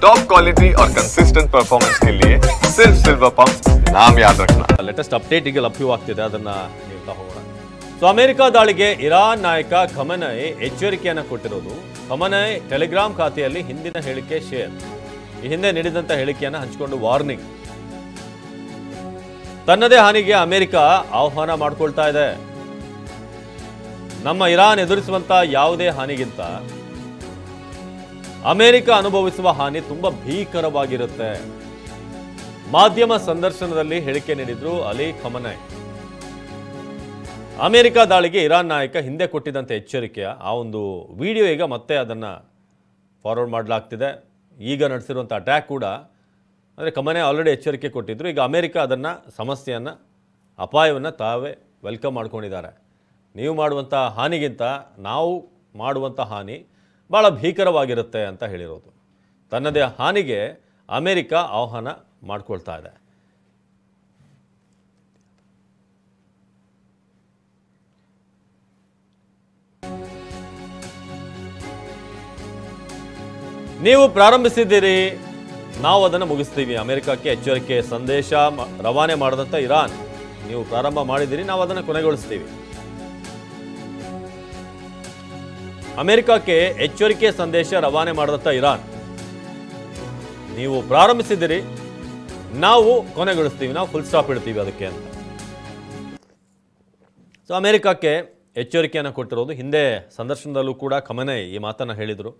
Top quality और consistent performance के लिए सिर्फ सिल्वर पंप नाम याद रखना। ಲೇಟೆಸ್ಟ್ ಅಪ್ಡೇಟ್ ಈಗ ಲಭ್ಯವಾಗ್ತಿದೆ, ಅದನ್ನ ನೀಡ್ತಾ ಹೋಗೋಣ. ಸೊ ಅಮೆರಿಕ ದಾಳಿಗೆ ಇರಾನ್ ನಾಯಕ ಖಮನೈ ಎಚ್ಚರಿಕೆಯನ್ನು ಕೊಟ್ಟಿರೋದು. ಖಮನೈ ಟೆಲಿಗ್ರಾಮ್ ಖಾತೆಯಲ್ಲಿ ಹಿಂದಿನ ಹೇಳಿಕೆ ಶೇರ್, ಈ ಹಿಂದೆ ನೀಡಿದಂತ ಹೇಳಿಕೆಯನ್ನು ಹಂಚಿಕೊಂಡು ವಾರ್ನಿಂಗ್. ತನ್ನದೇ ಹಾನಿಗೆ ಅಮೆರಿಕ ಆಹ್ವಾನ ಮಾಡಿಕೊಳ್ತಾ ಇದೆ. ನಮ್ಮ ಇರಾನ್ ಎದುರಿಸುವಂತ ಯಾವುದೇ ಹಾನಿಗಿಂತ ಅಮೆರಿಕ ಅನುಭವಿಸುವ ಹಾನಿ ತುಂಬಾ ಭೀಕರವಾಗಿರುತ್ತೆ. ಮಾಧ್ಯಮ ಸಂದರ್ಶನದಲ್ಲಿ ಹೇಳಿಕೆ ನೀಡಿದ್ರು ಅಲಿ ಖಮನೈ. ಅಮೆರಿಕ ದಾಳಿಗೆ ಇರಾನ್ ನಾಯಕ ಹಿಂದೆ ಕೊಟ್ಟಿದ್ದಂತೆ ಎಚ್ಚರಿಕೆಯ ಆ ಒಂದು ವಿಡಿಯೋ ಈಗ ಮತ್ತೆ ಅದನ್ನು ಫಾರ್ವರ್ಡ್ ಮಾಡಲಾಗ್ತಿದೆ. ಈಗ ನಡೆಸಿರುವಂಥ ಅಟ್ಯಾಕ್ ಕೂಡ ಅಂದರೆ ಖಮನೈ ಆಲ್ರೆಡಿ ಎಚ್ಚರಿಕೆ ಕೊಟ್ಟಿದ್ರು. ಈಗ ಅಮೆರಿಕ ಅದನ್ನು ಸಮಸ್ಯೆಯನ್ನು ಅಪಾಯವನ್ನು ತಾವೇ ವೆಲ್ಕಮ್ ಮಾಡ್ಕೊಂಡಿದ್ದಾರೆ. ನೀವು ಮಾಡುವಂಥ ಹಾನಿಗಿಂತ ನಾವು ಮಾಡುವಂಥ ಹಾನಿ ಭಾಳ ಭೀಕರವಾಗಿರುತ್ತೆ ಅಂತ ಹೇಳಿರೋದು. ತನ್ನದೇ ಹಾನಿಗೆ ಅಮೆರಿಕ ಆಹ್ವಾನ ಮಾಡಿಕೊಳ್ತಾ ಇದೆ. ನೀವು ಪ್ರಾರಂಭಿಸಿದ್ದೀರಿ, ನಾವು ಅದನ್ನು ಮುಗಿಸ್ತೀವಿ. ಅಮೆರಿಕಕ್ಕೆ ಎಚ್ಚರಿಕೆ ಸಂದೇಶ ರವಾನೆ ಮಾಡಿದಂಥ ಇರಾನ್, ನೀವು ಪ್ರಾರಂಭ ಮಾಡಿದ್ದೀರಿ, ನಾವು ಅದನ್ನು ಕೊನೆಗೊಳಿಸ್ತೀವಿ. ಅಮೆರಿಕಕ್ಕೆ ಎಚ್ಚರಿಕೆ ಸಂದೇಶ ರವಾನೆ ಮಾಡಿದಂಥ ಇರಾನ್, ನೀವು ಪ್ರಾರಂಭಿಸಿದ್ದೀರಿ, ನಾವು ಕೊನೆಗೊಳಿಸ್ತೀವಿ, ನಾವು ಫುಲ್ ಸ್ಟಾಪ್ ಇಡ್ತೀವಿ ಅದಕ್ಕೆ ಅಂತ. ಸೊ ಅಮೆರಿಕಕ್ಕೆ ಎಚ್ಚರಿಕೆಯನ್ನು ಕೊಟ್ಟಿರೋದು. ಹಿಂದೆ ಸಂದರ್ಶನದಲ್ಲೂ ಕೂಡ ಖಮನೈ ಈ ಮಾತನ್ನು ಹೇಳಿದರು.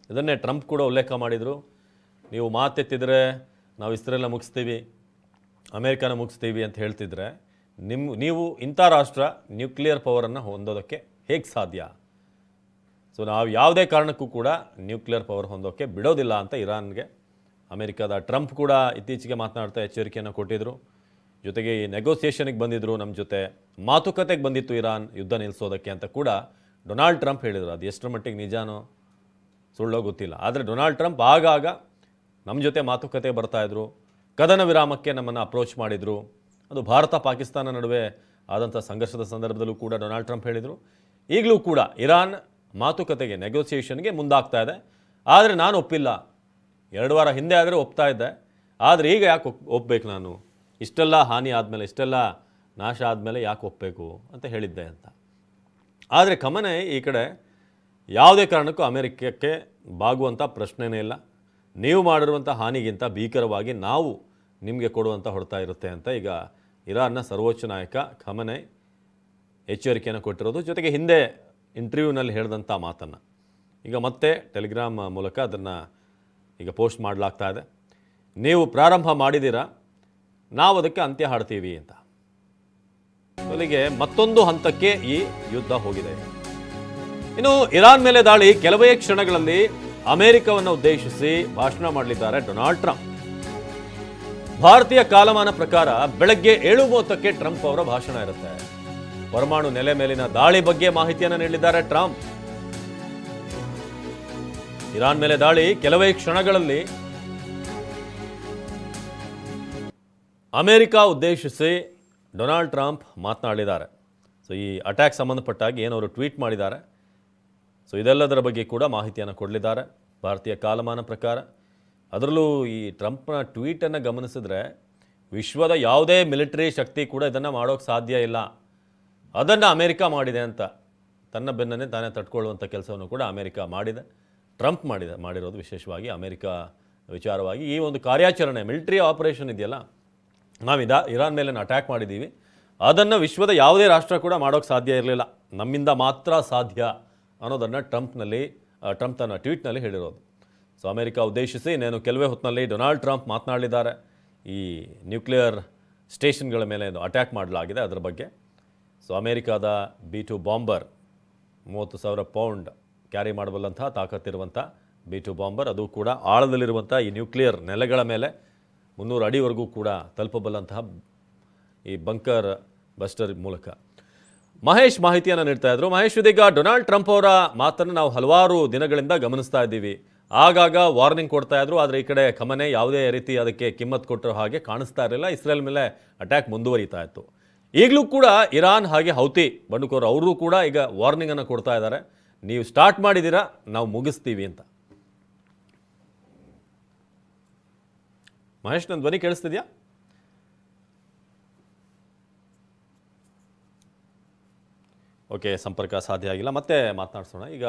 ಇದನ್ನೇ ಟ್ರಂಪ್ ಕೂಡ ಉಲ್ಲೇಖ ಮಾಡಿದರು. ನೀವು ಮಾತೆತ್ತಿದ್ರೆ ನಾವು ಇಸ್ರೇಲ್ನ ಮುಗಿಸ್ತೀವಿ, ಅಮೆರಿಕನ ಮುಗಿಸ್ತೀವಿ ಅಂತ ಹೇಳ್ತಿದ್ರೆ ನೀವು ಇಂಥ ರಾಷ್ಟ್ರ ನ್ಯೂಕ್ಲಿಯರ್ ಪವರನ್ನು ಹೊಂದೋದಕ್ಕೆ ಹೇಗೆ ಸಾಧ್ಯ? ಸೊ ನಾವು ಯಾವುದೇ ಕಾರಣಕ್ಕೂ ಕೂಡ ನ್ಯೂಕ್ಲಿಯರ್ ಪವರ್ ಹೊಂದೋಕ್ಕೆ ಬಿಡೋದಿಲ್ಲ ಅಂತ ಇರಾನ್ಗೆ ಅಮೆರಿಕದ ಟ್ರಂಪ್ ಕೂಡ ಇತ್ತೀಚೆಗೆ ಮಾತನಾಡ್ತಾ ಎಚ್ಚರಿಕೆಯನ್ನು ಕೊಟ್ಟಿದ್ದರು. ಜೊತೆಗೆ ಈ ನೆಗೋಸಿಯೇಷನ್ಗೆ ಬಂದಿದ್ದರು, ನಮ್ಮ ಜೊತೆ ಮಾತುಕತೆಗೆ ಬಂದಿತ್ತು ಇರಾನ್ ಯುದ್ಧ ನಿಲ್ಲಿಸೋದಕ್ಕೆ ಅಂತ ಕೂಡ ಡೊನಾಲ್ಡ್ ಟ್ರಂಪ್ ಹೇಳಿದರು. ಅದು ಎಷ್ಟರ ಮಟ್ಟಿಗೆ ನಿಜಾನೋ ಸುಳ್ಳೋ ಗೊತ್ತಿಲ್ಲ. ಆದರೆ ಡೊನಾಲ್ಡ್ ಟ್ರಂಪ್ ಆಗಾಗ ನಮ್ಮ ಜೊತೆ ಮಾತುಕತೆ ಬರ್ತಾಯಿದ್ರು, ಕದನ ವಿರಾಮಕ್ಕೆ ನಮ್ಮನ್ನು ಅಪ್ರೋಚ್ ಮಾಡಿದರು. ಅದು ಭಾರತ ಪಾಕಿಸ್ತಾನ ನಡುವೆ ಆದಂಥ ಸಂಘರ್ಷದ ಸಂದರ್ಭದಲ್ಲೂ ಕೂಡ ಡೊನಾಲ್ಡ್ ಟ್ರಂಪ್ ಹೇಳಿದರು. ಈಗಲೂ ಕೂಡ ಇರಾನ್ ಮಾತುಕತೆಗೆ ನೆಗೋಸಿಯೇಷನ್ಗೆ ಮುಂದಾಗ್ತಾ ಇದೆ. ಆದರೆ ನಾನು ಒಪ್ಪಿಲ್ಲ. 2 ವಾರ ಹಿಂದೆ ಆದರೆ ಒಪ್ತಾ ಇದ್ದೆ, ಆದರೆ ಈಗ ಯಾಕೆ ಒಪ್ಪಬೇಕು ನಾನು? ಇಷ್ಟೆಲ್ಲ ಹಾನಿ ಆದಮೇಲೆ, ಇಷ್ಟೆಲ್ಲ ನಾಶ ಆದಮೇಲೆ ಯಾಕೆ ಒಪ್ಪಬೇಕು ಅಂತ ಹೇಳಿದ್ದೆ ಅಂತ. ಆದರೆ ಖಮನೈ ಈ ಕಡೆ ಯಾವುದೇ ಕಾರಣಕ್ಕೂ ಅಮೆರಿಕಕ್ಕೆ ಬಾಗುವಂಥ ಪ್ರಶ್ನೆನೇ ಇಲ್ಲ. ನೀವು ಮಾಡಿರುವಂಥ ಹಾನಿಗಿಂತ ಭೀಕರವಾಗಿ ನಾವು ನಿಮಗೆ ಕೊಡುವಂಥ ಹೊಡ್ತಾ ಇರುತ್ತೆ ಅಂತ ಈಗ ಇರಾನ್ನ ಸರ್ವೋಚ್ಚ ನಾಯಕ ಖಮನೈ ಎಚ್ಚರಿಕೆಯನ್ನು ಕೊಟ್ಟಿರೋದು. ಜೊತೆಗೆ ಹಿಂದೆ ಇಂಟರ್ವ್ಯೂನಲ್ಲಿ ಹೇಳಿದಂಥ ಮಾತನ್ನು ಈಗ ಮತ್ತೆ ಟೆಲಿಗ್ರಾಮ್ ಮೂಲಕ ಅದನ್ನು ಈಗ ಪೋಸ್ಟ್ ಮಾಡಲಾಗ್ತಾ ಇದೆ. ನೀವು ಪ್ರಾರಂಭ ಮಾಡಿದ್ದೀರಾ, ನಾವು ಅದಕ್ಕೆ ಅಂತ್ಯ ಹಾಡ್ತೀವಿ ಅಂತ. ಅಲ್ಲಿಗೆ ಮತ್ತೊಂದು ಹಂತಕ್ಕೆ ಈ ಯುದ್ಧ ಹೋಗಿದೆ. ಇನ್ನು ಇರಾನ್ ಮೇಲೆ ದಾಳಿ ಕೆಲವೇ ಕ್ಷಣಗಳಲ್ಲಿ ಅಮೆರಿಕವನ್ನು ಉದ್ದೇಶಿಸಿ ಭಾಷಣ ಮಾಡಲಿದ್ದಾರೆ ಡೊನಾಲ್ಡ್ ಟ್ರಂಪ್. ಭಾರತೀಯ ಕಾಲಮಾನ ಪ್ರಕಾರ ಬೆಳಗ್ಗೆ 7:30ಕ್ಕೆ ಟ್ರಂಪ್ ಅವರ ಭಾಷಣ ಇರುತ್ತೆ. ಪರಮಾಣು ನೆಲೆ ಮೇಲಿನ ದಾಳಿ ಬಗ್ಗೆ ಮಾಹಿತಿಯನ್ನು ನೀಡಲಿದ್ದಾರೆ ಟ್ರಂಪ್. ಇರಾನ್ ಮೇಲೆ ದಾಳಿ ಕೆಲವೇ ಕ್ಷಣಗಳಲ್ಲಿ ಅಮೆರಿಕ ಉದ್ದೇಶಿಸಿ ಡೊನಾಲ್ಡ್ ಟ್ರಂಪ್ ಮಾತನಾಡಿದ್ದಾರೆ. ಸೊ ಈ ಅಟ್ಯಾಕ್ ಸಂಬಂಧಪಟ್ಟಾಗಿ ಏನವರು ಟ್ವೀಟ್ ಮಾಡಿದ್ದಾರೆ, ಸೊ ಇದೆಲ್ಲದರ ಬಗ್ಗೆ ಕೂಡ ಮಾಹಿತಿಯನ್ನು ಕೊಡಲಿದ್ದಾರೆ ಭಾರತೀಯ ಕಾಲಮಾನ ಪ್ರಕಾರ. ಅದರಲ್ಲೂ ಈ ಟ್ರಂಪ್ನ ಟ್ವೀಟನ್ನು ಗಮನಿಸಿದ್ರೆ ವಿಶ್ವದ ಯಾವುದೇ ಮಿಲಿಟರಿ ಶಕ್ತಿ ಕೂಡ ಇದನ್ನು ಮಾಡೋಕ್ಕೆ ಸಾಧ್ಯ ಇಲ್ಲ, ಅದನ್ನು ಅಮೆರಿಕ ಮಾಡಿದೆ ಅಂತ ತನ್ನ ಬೆನ್ನನ್ನೇ ತಾನೇ ತಟ್ಕೊಳ್ಳುವಂಥ ಕೆಲಸವನ್ನು ಕೂಡ ಅಮೆರಿಕ ಮಾಡಿದೆ. ಟ್ರಂಪ್ ಮಾಡಿರೋದು ವಿಶೇಷವಾಗಿ ಅಮೆರಿಕ ವಿಚಾರವಾಗಿ. ಈ ಒಂದು ಕಾರ್ಯಾಚರಣೆ ಮಿಲಿಟರಿ ಆಪರೇಷನ್ ಇದೆಯಲ್ಲ, ನಾವು ಇರಾನ್ ಮೇಲೆ ಅಟ್ಯಾಕ್ ಮಾಡಿದ್ದೀವಿ, ಅದನ್ನು ವಿಶ್ವದ ಯಾವುದೇ ರಾಷ್ಟ್ರ ಕೂಡ ಮಾಡೋಕ್ಕೆ ಸಾಧ್ಯ ಇರಲಿಲ್ಲ, ನಮ್ಮಿಂದ ಮಾತ್ರ ಸಾಧ್ಯ ಅನ್ನೋದನ್ನು ಟ್ರಂಪ್ ತನ್ನ ಟ್ವೀಟ್ನಲ್ಲಿ ಹೇಳಿರೋದು. ಸೊ ಅಮೆರಿಕ ಉದ್ದೇಶಿಸಿ ಇನ್ನೇನು ಕೆಲವೇ ಹೊತ್ತಿನಲ್ಲಿ ಡೊನಾಲ್ಡ್ ಟ್ರಂಪ್ ಮಾತನಾಡಲಿದ್ದಾರೆ. ಈ ನ್ಯೂಕ್ಲಿಯರ್ ಸ್ಟೇಷನ್ಗಳ ಮೇಲೆ ಅಟ್ಯಾಕ್ ಮಾಡಲಾಗಿದೆ ಅದರ ಬಗ್ಗೆ. ಸೊ ಅಮೆರಿಕಾದ B-2 ಬಾಂಬರ್, 30,000 ಪೌಂಡ್ ಕ್ಯಾರಿ ಮಾಡಬಲ್ಲಂತಹ ತಾಕತ್ತಿರುವಂಥ B-2 ಬಾಂಬರ್, ಅದು ಕೂಡ ಆಳದಲ್ಲಿರುವಂಥ ಈ ನ್ಯೂಕ್ಲಿಯರ್ ನೆಲೆಗಳ ಮೇಲೆ 300 ಅಡಿವರೆಗೂ ಕೂಡ ತಲುಪಬಲ್ಲಂತಹ ಈ ಬಂಕರ್ ಬಸ್ಟರ್ ಮೂಲಕ. ಮಹೇಶ್ ಮಾಹಿತಿಯನ್ನು ನೀಡ್ತಾ ಇದ್ರು. ಮಹೇಶ್, ಇದೀಗ ಡೊನಾಲ್ಡ್ ಟ್ರಂಪ್ ಅವರ ಮಾತನ್ನು ನಾವು ಹಲವಾರು ದಿನಗಳಿಂದ ಗಮನಿಸ್ತಾ ಇದ್ದೀವಿ. ಆಗಾಗ ವಾರ್ನಿಂಗ್ ಕೊಡ್ತಾ ಇದ್ರು, ಆದರೆ ಈ ಕಡೆ ಖಮನೈ ಯಾವುದೇ ರೀತಿ ಅದಕ್ಕೆ ಕಿಮ್ಮತ್ತು ಕೊಟ್ಟಿರೋ ಹಾಗೆ ಕಾಣಿಸ್ತಾ ಇರಲಿಲ್ಲ. ಇಸ್ರೇಲ್ ಮೇಲೆ ಅಟ್ಯಾಕ್ ಮುಂದುವರಿತಾ ಇತ್ತು. ಈಗಲೂ ಕೂಡ ಇರಾನ್ ಹಾಗೆ ಹೌತಿ ಬಂಡುಕೋರು ಅವರು ಕೂಡ ಈಗ ವಾರ್ನಿಂಗನ್ನು ಕೊಡ್ತಾ ಇದ್ದಾರೆ, ನೀವು ಸ್ಟಾರ್ಟ್ ಮಾಡಿದ್ದೀರಾ, ನಾವು ಮುಗಿಸ್ತೀವಿ ಅಂತ. ಮಹೇಶ್, ನನ್ನ ಧ್ವನಿ ಕೇಳಿಸ್ತಿದ್ಯಾ? ಓಕೆ, ಸಂಪರ್ಕ ಸಾಧ್ಯ ಆಗಿಲ್ಲ. ಮತ್ತೆ ಮಾತನಾಡಿಸೋಣ. ಈಗ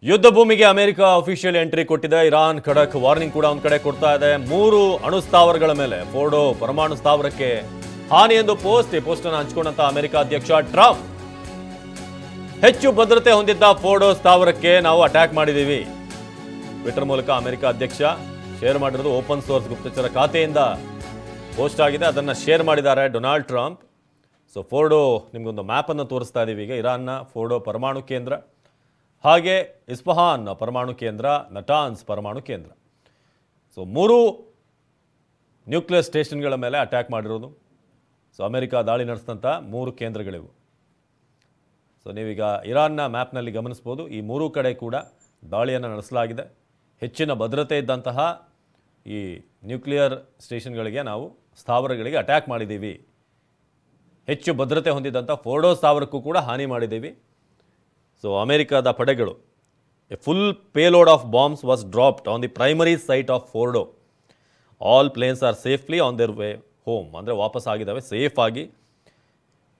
ಯುದ್ಧ ಭೂಮಿಗೆ ಅಮೆರಿಕ ಅಫಿಷಿಯಲ್ ಎಂಟ್ರಿ ಕೊಟ್ಟಿದೆ. ಇರಾನ್ ಖಡಕ್ ವಾರ್ನಿಂಗ್ ಕೂಡ ಒಂದು ಕಡೆ ಕೊಡ್ತಾ ಇದೆ. 3 ಅಣು ಸ್ಥಾವರಗಳ ಮೇಲೆ ಫೋರ್ಡೋ ಪರಮಾಣು ಸ್ಥಾವರಕ್ಕೆ ಹಾನಿ ಎಂದು ಪೋಸ್ಟ್ ಅನ್ನು ಹಂಚಿಕೊಂಡಂತ ಅಮೆರಿಕ ಅಧ್ಯಕ್ಷ ಟ್ರಂಪ್, ಹೆಚ್ಚು ಭದ್ರತೆ ಹೊಂದಿದ್ದ ಫೋರ್ಡೋ ಸ್ಥಾವರಕ್ಕೆ ನಾವು ಅಟ್ಯಾಕ್ ಮಾಡಿದ್ದೀವಿ. ಟ್ವಿಟರ್ ಮೂಲಕ ಅಮೆರಿಕ ಅಧ್ಯಕ್ಷ ಶೇರ್ ಮಾಡಿರೋದು ಓಪನ್ ಸೋರ್ಸ್ ಗುಪ್ತಚರ ಖಾತೆಯಿಂದ ಪೋಸ್ಟ್ ಆಗಿದೆ. ಅದನ್ನು ಶೇರ್ ಮಾಡಿದ್ದಾರೆ ಡೊನಾಲ್ಡ್ ಟ್ರಂಪ್. ಸೊ ಫೋರ್ಡೋ ನಿಮಗೊಂದು ಮ್ಯಾಪನ್ನು ತೋರಿಸ್ತಾ ಇದ್ದೀವಿ. ಈಗ ಇರಾನ್ನ ಫೋರ್ಡೋ ಪರಮಾಣು ಕೇಂದ್ರ, ಹಾಗೆ ಇಸ್ಫಹಾನ್ ಪರಮಾಣು ಕೇಂದ್ರ, ನಟಾನ್ಸ್ ಪರಮಾಣು ಕೇಂದ್ರ. ಸೊ 3 ನ್ಯೂಕ್ಲಿಯರ್ ಸ್ಟೇಷನ್ಗಳ ಮೇಲೆ ಅಟ್ಯಾಕ್ ಮಾಡಿರೋದು. ಸೊ ಅಮೆರಿಕ ದಾಳಿ ನಡೆಸಿದಂಥ 3 ಕೇಂದ್ರಗಳಿವು. ಸೊ ನೀವೀಗ ಇರಾನ್ನ ಮ್ಯಾಪ್ನಲ್ಲಿ ಗಮನಿಸ್ಬೋದು, ಈ 3 ಕಡೆ ಕೂಡ ದಾಳಿಯನ್ನು ನಡೆಸಲಾಗಿದೆ. ಹೆಚ್ಚಿನ ಭದ್ರತೆ ಇದ್ದಂತಹ ಈ ನ್ಯೂಕ್ಲಿಯರ್ ಸ್ಟೇಷನ್ಗಳಿಗೆ, ನಾವು ಸ್ಥಾವರಗಳಿಗೆ ಅಟ್ಯಾಕ್ ಮಾಡಿದ್ದೀವಿ. ಹೆಚ್ಚು ಭದ್ರತೆ ಹೊಂದಿದ್ದಂಥ ಫೋರ್ಡೋ ಸ್ಥಾವರಕ್ಕೂ ಕೂಡ ಹಾನಿ ಮಾಡಿದ್ದೀವಿ. ಸೊ ಅಮೆರಿಕದ ಪಡೆಗಳು, a full payload of bombs was dropped on the primary site of Fordow. All planes are safely on their way home, ಅಂದರೆ ವಾಪಸ್ ಆಗಿದ್ದಾವೆ ಸೇಫ್ ಆಗಿ.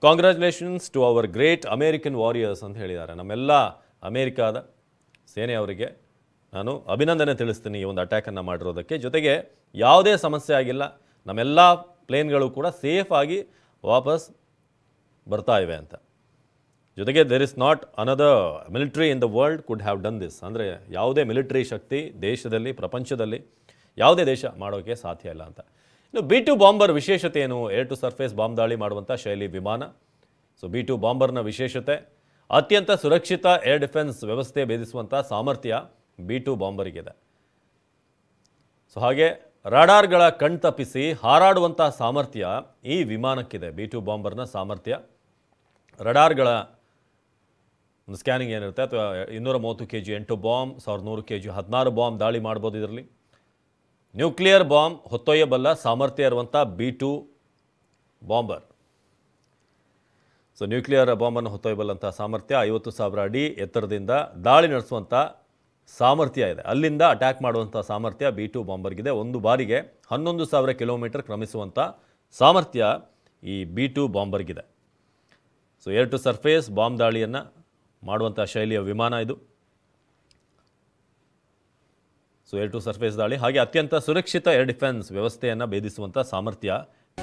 Congratulations to our great American warriors ಅಂತ ಹೇಳಿದ್ದಾರೆ. ನಮ್ಮೆಲ್ಲ ಅಮೇರಿಕಾದ ಸೇನೆಯವರಿಗೆ ನಾನು ಅಭಿನಂದನೆ ತಿಳಿಸ್ತೀನಿ ಈ ಒಂದು ಅಟ್ಯಾಕನ್ನು ಮಾಡಿರೋದಕ್ಕೆ. ಜೊತೆಗೆ ಯಾವುದೇ ಸಮಸ್ಯೆ ಆಗಿಲ್ಲ, ನಮ್ಮೆಲ್ಲ ಪ್ಲೇನ್ಗಳು ಕೂಡ ಸೇಫ್ ಆಗಿ ವಾಪಸ್ ಬರ್ತಾ ಇವೆ ಅಂತ. ಜೊತೆಗೆ there is not another military in the world could have done this. ಅಂದರೆ ಯಾವುದೇ ಮಿಲಿಟ್ರಿ ಶಕ್ತಿ ದೇಶದಲ್ಲಿ, ಪ್ರಪಂಚದಲ್ಲಿ ಯಾವುದೇ ದೇಶ ಮಾಡೋಕ್ಕೆ ಸಾಧ್ಯ ಇಲ್ಲ ಅಂತ. ಇನ್ನು B-2 ಬಾಂಬರ್ ವಿಶೇಷತೆ ಏನು? ಏರ್ ಟು ಸರ್ಫೇಸ್ ಬಾಂಬ್ ದಾಳಿ ಮಾಡುವಂಥ ಶೈಲಿ ವಿಮಾನ. ಸೊ B-2 ಬಾಂಬರ್ನ ವಿಶೇಷತೆ, ಅತ್ಯಂತ ಸುರಕ್ಷಿತ ಏರ್ ಡಿಫೆನ್ಸ್ ವ್ಯವಸ್ಥೆ ಭೇದಿಸುವಂಥ ಸಾಮರ್ಥ್ಯ B-2 ಬಾಂಬರಿಗಿದೆ. ಸೊ ಹಾಗೆ ರಾಡಾರ್ಗಳ ಕಣ್ತಪ್ಪಿಸಿ ಹಾರಾಡುವಂಥ ಸಾಮರ್ಥ್ಯ ಈ ವಿಮಾನಕ್ಕಿದೆ. B-2 ಬಾಂಬರ್ನ ಸಾಮರ್ಥ್ಯ. ರಡಾರ್ಗಳ ಒಂದು ಸ್ಕ್ಯಾನಿಂಗ್ ಏನಿರುತ್ತೆ, ಅಥವಾ 230 kg 8 ಬಾಂಬ್, 1100 kg 16 ಬಾಂಬ್ ದಾಳಿ ಮಾಡ್ಬೋದು ಇದರಲ್ಲಿ. ನ್ಯೂಕ್ಲಿಯರ್ ಬಾಂಬ್ ಹೊತ್ತೊಯ್ಯಬಲ್ಲ ಸಾಮರ್ಥ್ಯ ಇರುವಂಥ B-2 ಬಾಂಬರ್. ಸೊ ನ್ಯೂಕ್ಲಿಯರ್ ಬಾಂಬನ್ನು ಹೊತ್ತೊಯ್ಯಬಲ್ಲಂಥ ಸಾಮರ್ಥ್ಯ, 50,000 ಅಡಿ ಎತ್ತರದಿಂದ ದಾಳಿ ನಡೆಸುವಂಥ ಸಾಮರ್ಥ್ಯ ಇದೆ. ಅಲ್ಲಿಂದ ಅಟ್ಯಾಕ್ ಮಾಡುವಂಥ ಸಾಮರ್ಥ್ಯ B-2 ಬಾಂಬರ್ಗಿದೆ. ಒಂದು ಬಾರಿಗೆ 11,000 ಕಿಲೋಮೀಟರ್ ಕ್ರಮಿಸುವಂಥ ಸಾಮರ್ಥ್ಯ ಈ B-2 ಬಾಂಬರ್ಗಿದೆ. So air to surface bomb ದಾಳಿಯನ್ನು ಮಾಡುವಂಥ ಶೈಲಿಯ ವಿಮಾನ ಇದು. ಸೊ ಏರ್ ಟು ಸರ್ಫೇಸ್ ದಾಳಿ, ಹಾಗೆ ಅತ್ಯಂತ ಸುರಕ್ಷಿತ ಏರ್ ಡಿಫೆನ್ಸ್ ವ್ಯವಸ್ಥೆಯನ್ನು ಭೇದಿಸುವಂಥ ಸಾಮರ್ಥ್ಯ